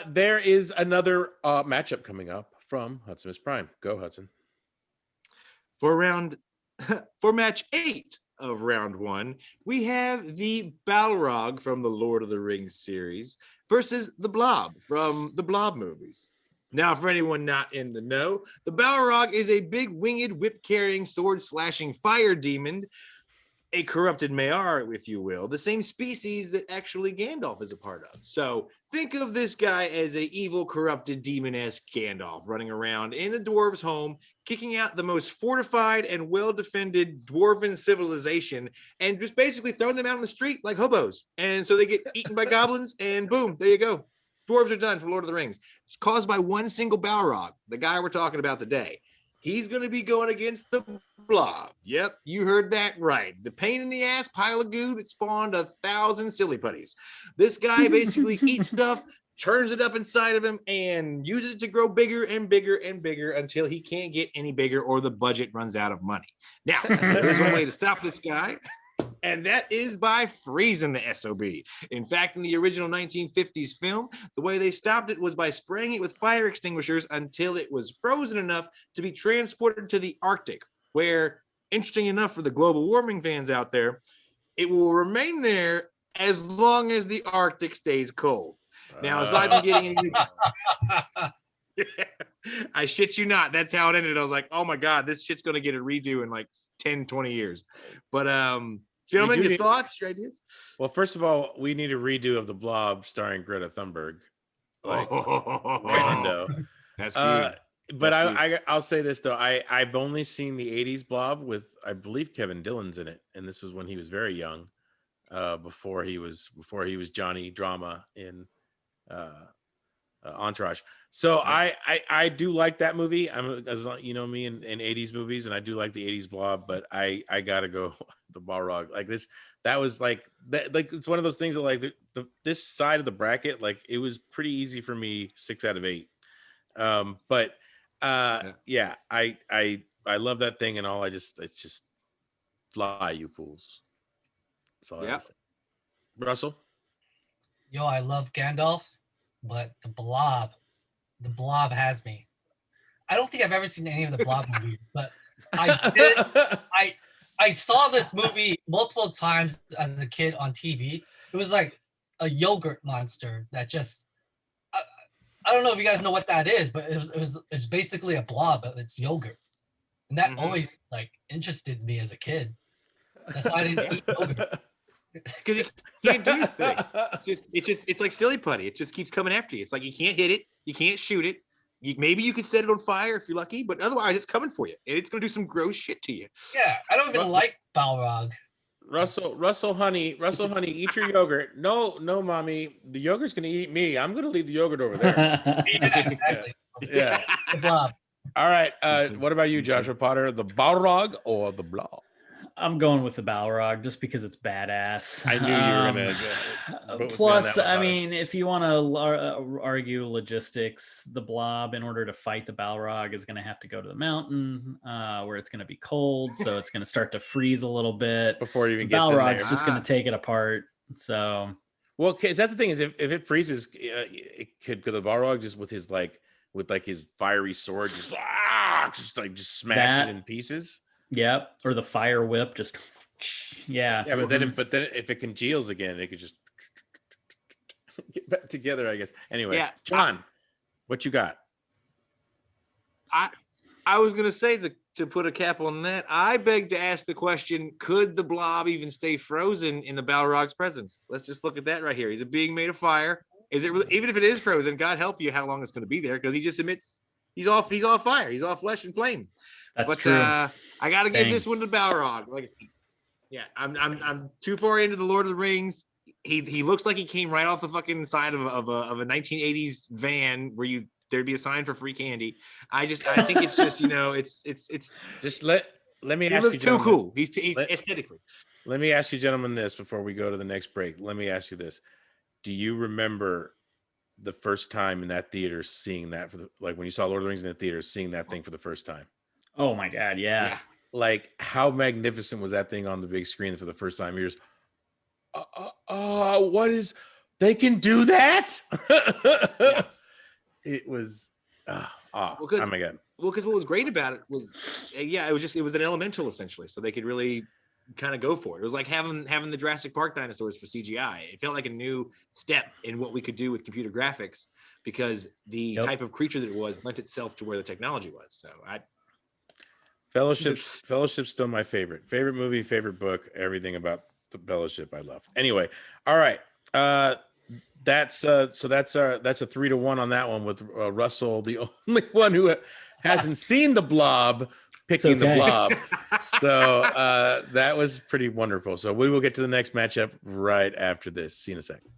There is another matchup coming up from Hudson Miss Prime. Go, Hudson. For match 8 of round 1, we have the Balrog from the Lord of the Rings series versus the Blob from the Blob movies. Now, for anyone not in the know, the Balrog is a big winged whip-carrying, sword-slashing fire demon, a corrupted Mayar, if you will, the same species that actually Gandalf is a part of. So think of this guy as a evil, corrupted, demon-esque Gandalf running around in a dwarf's home, kicking out the most fortified and well-defended dwarven civilization, and just basically throwing them out on the street like hobos. And so they get eaten by goblins, and boom, there you go. Dwarves are done for Lord of the Rings. It's caused by one single Balrog, the guy we're talking about today. He's going to be going against the Blob. Yep, you heard that right. The pain in the ass pile of goo that spawned 1,000 silly putties. This guy basically eats stuff, churns it up inside of him, and uses it to grow bigger and bigger and bigger until he can't get any bigger or the budget runs out of money. Now, there is one way to stop this guy, and that is by freezing the SOB. In fact, in the original 1950s film, the way they stopped it was by spraying it with fire extinguishers until it was frozen enough to be transported to the Arctic, where, interesting enough for the global warming fans out there, it will remain there as long as the Arctic stays cold. Now, aside from getting any... I shit you not, that's how it ended. I was like, oh my God, this shit's going to get a redo in like 10, 20 years. But, gentlemen, your thoughts, your ideas? Well, first of all, we need a redo of The Blob starring Greta Thunberg. Like, that's good. But I'll say this though, I've only seen the 80s Blob with, I believe, Kevin Dillon's in it, and this was when he was very young, before he was Johnny Drama in Entourage. So I do like that movie. I'm, as you know me, in 80s movies, and I do like the 80s Blob, but I gotta go the Balrog. Like this, that was like that. Like it's one of those things that like this side of the bracket, like it was pretty easy for me, 6 out of 8. But yeah, I love that thing and all. It's just fly, you fools. That's all I have to say. Russell? Yo, I love Gandalf, but the Blob has me. I don't think I've ever seen any of the Blob movies, but I saw this movie multiple times as a kid on TV. It was like a yogurt monster that just I don't know if you guys know what that is, but it's basically a blob, but it's yogurt. And that always like interested me as a kid. That's why I didn't eat yogurt. Because you can't do anything. It's like silly putty. It just keeps coming after you. It's like you can't hit it, you can't shoot it. Maybe you could set it on fire if you're lucky, but otherwise it's coming for you. And it's gonna do some gross shit to you. Yeah, I don't even like Balrog. Russell, honey, eat your yogurt. No, mommy, the yogurt's gonna eat me. I'm gonna leave the yogurt over there. Yeah, exactly. Yeah. The Blob. All right. What about you, Joshua Potter? The Balrog or the Blob? I'm going with the Balrog just because it's badass. I knew you were gonna. Plus, I mean, if you want to argue logistics, the Blob, in order to fight the Balrog, is going to have to go to the mountain, where it's going to be cold, so it's going to start to freeze a little bit before it even gets in there. Balrog's just going to take it apart. So, well, because that's the thing is, if it freezes, it could the Balrog just with his his fiery sword just smash it in pieces. Yep, or the fire whip, just yeah. But then if it congeals again, it could just get back together, I guess. Anyway, yeah. John, what you got? I was gonna say to put a cap on that, I beg to ask the question: could the Blob even stay frozen in the Balrog's presence? Let's just look at that right here. He's a being made of fire. Is it really, even if it is frozen? God help you, how long it's going to be there? Because he just emits. He's all fire. He's all flesh and flame. That's true. I got to give this one to Balrog. Like, yeah, I'm too far into the Lord of the Rings. He looks like he came right off the fucking side of a 1980s van where there'd be a sign for free candy. I think it's just it's just let me ask you. He looks too cool. He's aesthetically. Let me ask you, gentlemen, this before we go to the next break. Let me ask you this: do you remember the first time in that theater seeing that when you saw Lord of the Rings in the theater, seeing that thing for the first time? Oh my God, yeah. Like, how magnificent was that thing on the big screen for the first time? You're just, what is They can do that. It was oh my god. Well, because what was great about it was, it was an elemental essentially, so they could really kind of go for it. It was like having the Jurassic Park dinosaurs for CGI. It felt like a new step in what we could do with computer graphics because the type of creature that it was lent itself to where the technology was. So Fellowship's still my favorite movie, favorite book, everything about the Fellowship I love. Anyway, all right. That's a 3-1 on that one with Russell, the only one who hasn't seen the Blob, picking the Blob. So that was pretty wonderful. So we will get to the next matchup right after this. See you in a second.